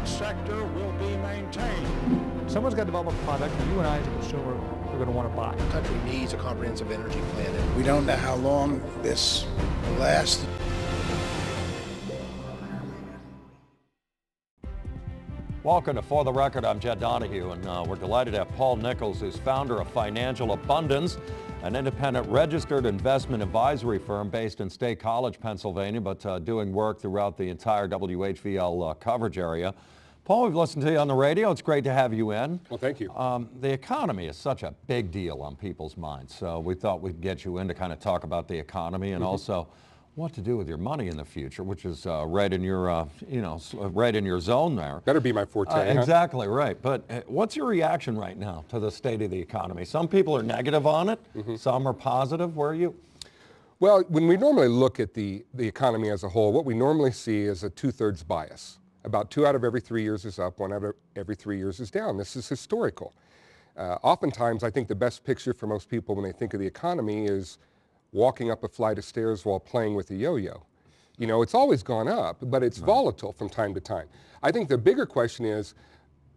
private sector will be maintained. Someone's got to develop a product that you and I as a consumer are going to want to buy. The country needs a comprehensive energy plan. We don't know how long this will last. Welcome to For the Record. I'm Jed Donahue, and we're delighted to have Paul Nichols, who's founder of Financial Abundance, an independent registered investment advisory firm based in State College, Pennsylvania, but doing work throughout the entire WHVL coverage area. Paul, we've listened to you on the radio. It's great to have you in. Well, thank you. The economy is such a big deal on people's minds, so we thought we'd get you in to kind of talk about the economy and also what to do with your money in the future, which is right in your, right in your zone there. Better be my forte, huh? Exactly right. But what's your reaction right now to the state of the economy? Some people are negative on it. Some are positive. Where are you? Well, when we normally look at the economy as a whole, what we normally see is a two-thirds bias. About 2 out of every 3 years is up, 1 out of every 3 years is down. This is historical. Oftentimes, I think the best picture for most people when they think of the economy is walking up a flight of stairs while playing with a yo-yo. You know, it's always gone up, but it's volatile from time to time. I think the bigger question is,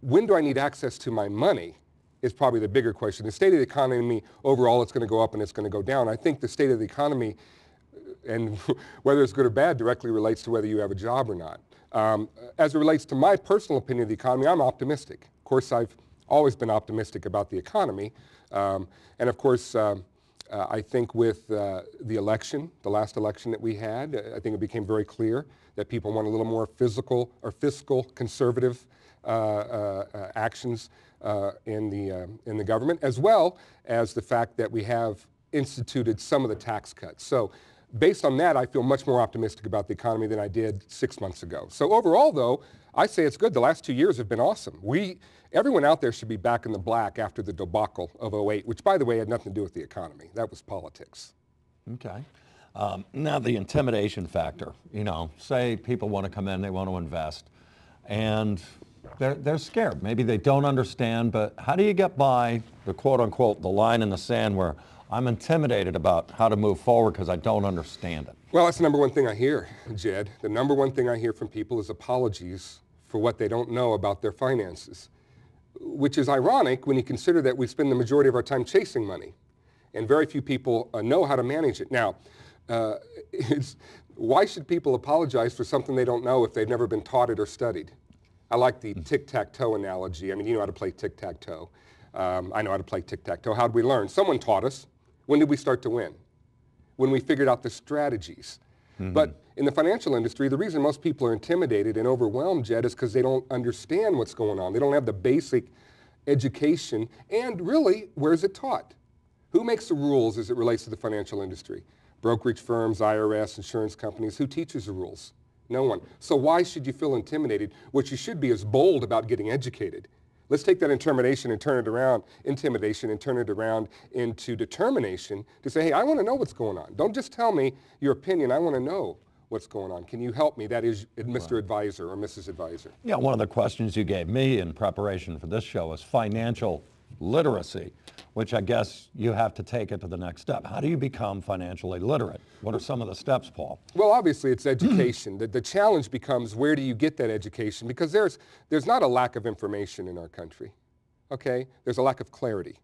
when do I need access to my money is probably the bigger question. The state of the economy overall, it's going to go up and it's going to go down. I think the state of the economy, and whether it's good or bad, directly relates to whether you have a job or not. As it relates to my personal opinion of the economy, I'm optimistic. Of course, I've always been optimistic about the economy. And of course, I think with the election, the last election that we had, I think it became very clear that people want a little more fiscal conservative actions in the government, as well as the fact that we have instituted some of the tax cuts. So based on that, I feel much more optimistic about the economy than I did 6 months ago. So overall, though, I say it's good. The last 2 years have been awesome. Everyone out there should be back in the black after the debacle of '08, which, by the way, had nothing to do with the economy. That was politics. Okay. Now the intimidation factor, say people want to come in, they want to invest, and they're scared. Maybe they don't understand, but how do you get by the quote unquote, the line in the sand where I'm intimidated about how to move forward because I don't understand it? Well, that's the number one thing I hear, Jed. The number one thing I hear from people is apologies for what they don't know about their finances, which is ironic when you consider that we spend the majority of our time chasing money, and very few people know how to manage it. Now, why should people apologize for something they don't know if they've never been taught it or studied? I like the tic-tac-toe analogy. I mean, you know how to play tic-tac-toe. I know how to play tic-tac-toe. How did we learn? Someone taught us. When did we start to win? When we figured out the strategies. But in the financial industry, the reason most people are intimidated and overwhelmed, Jed, is because they don't understand what's going on. They don't have the basic education. And really, where is it taught? Who makes the rules as it relates to the financial industry? Brokerage firms, IRS, insurance companies. Who teaches the rules? No one. So why should you feel intimidated? What you should be is bold about getting educated. Let's take that intimidation and turn it around into determination to say, hey, I want to know what's going on. Don't just tell me your opinion. I want to know what's going on. Can you help me? That is Mr. Advisor or Mrs. Advisor. Yeah, one of the questions you gave me in preparation for this show is financial literacy, which I guess you have to take it to the next step. How do you become financially literate? What are some of the steps, Paul? Well, obviously it's education. The challenge becomes, where do you get that education? Because there's not a lack of information in our country, okay? There's a lack of clarity.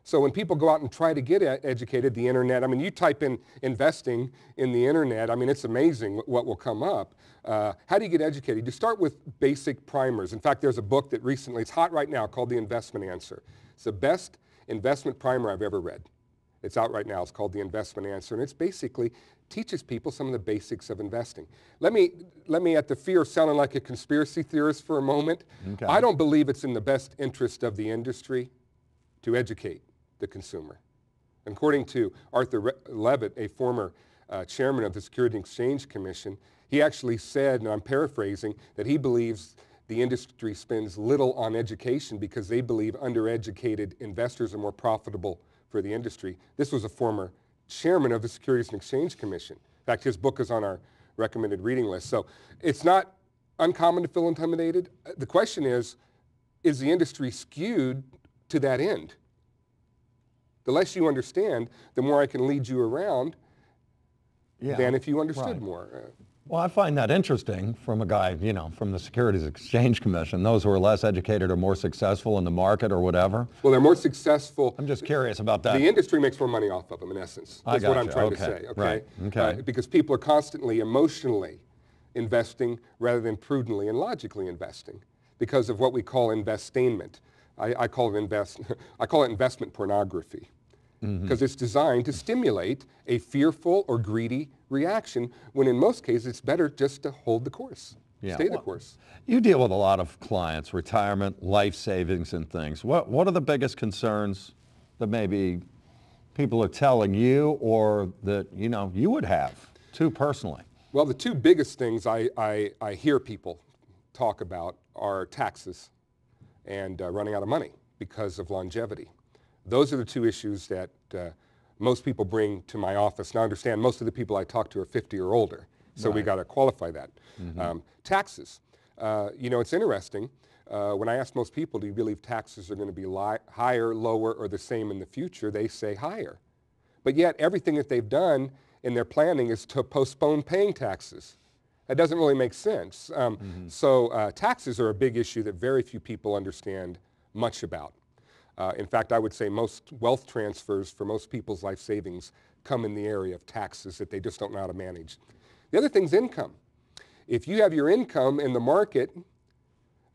So when people go out and try to get educated, the internet, I mean, you type in investing in the internet, I mean, it's amazing what will come up. How do you get educated? You start with basic primers. In fact, there's a book that recently, it's hot right now, called The Investment Answer. It's the best investment primer I've ever read. It's out right now. It's called The Investment Answer, and it's basically teaches people some of the basics of investing. Let me at the fear of sounding like a conspiracy theorist for a moment. Okay. I don't believe it's in the best interest of the industry to educate the consumer. According to Arthur Levitt, a former chairman of the Securities and Exchange Commission, he actually said, and I'm paraphrasing, that he believes the industry spends little on education because they believe undereducated investors are more profitable for the industry. This was a former chairman of the Securities and Exchange Commission. In fact, his book is on our recommended reading list. So it's not uncommon to feel intimidated. The question is the industry skewed to that end? The less you understand, the more I can lead you around than if you understood more. Well, I find that interesting from a guy, you know, from the Securities Exchange Commission. Those who are less educated are more successful in the market or whatever. Well, they're more successful. I'm just curious about that. The industry makes more money off of them, in essence. That's what I'm trying to say. Okay. Right. Okay. Because people are constantly emotionally investing rather than prudently and logically investing because of what we call investainment. I call it investment pornography. Because it's designed to stimulate a fearful or greedy reaction when in most cases it's better just to hold the course, stay the course. You deal with a lot of clients, retirement, life savings and things. What are the biggest concerns that maybe people are telling you or that you would have too personally? Well, the two biggest things I hear people talk about are taxes and running out of money because of longevity. Those are the two issues that most people bring to my office. Now, understand, most of the people I talk to are 50 or older, so we got to qualify that. Taxes. It's interesting. When I ask most people, do you believe taxes are going to be higher, lower, or the same in the future, they say higher. But yet, everything that they've done in their planning is to postpone paying taxes. That doesn't really make sense. So taxes are a big issue that very few people understand much about. In fact, I would say most wealth transfers for most people's life savings come in the area of taxes that they just don't know how to manage. The other thing's income. If you have your income in the market,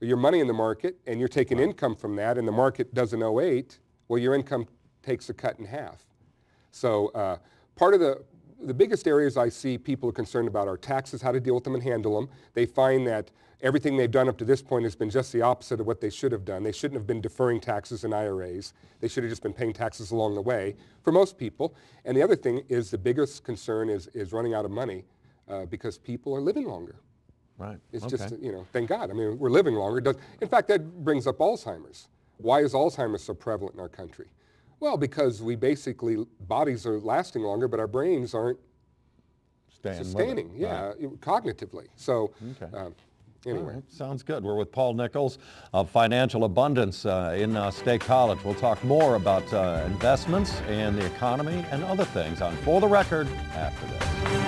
or your money in the market, and you're taking income from that, and the market does an 08, well, your income takes a cut in half. So part of the biggest areas I see people are concerned about are taxes, how to deal with them and handle them. They find that everything they've done up to this point has been just the opposite of what they should have done. They shouldn't have been deferring taxes in IRAs. They should have just been paying taxes along the way for most people. And the other thing is the biggest concern is running out of money because people are living longer. Right. It's just, thank God. I mean, we're living longer. In fact, that brings up Alzheimer's. Why is Alzheimer's so prevalent in our country? Well, because bodies are lasting longer, but our brains aren't sustaining, cognitively. So, anyway. Right, sounds good. We're with Paul Nichols of Financial Abundance in State College. We'll talk more about investments and the economy and other things on For the Record after this.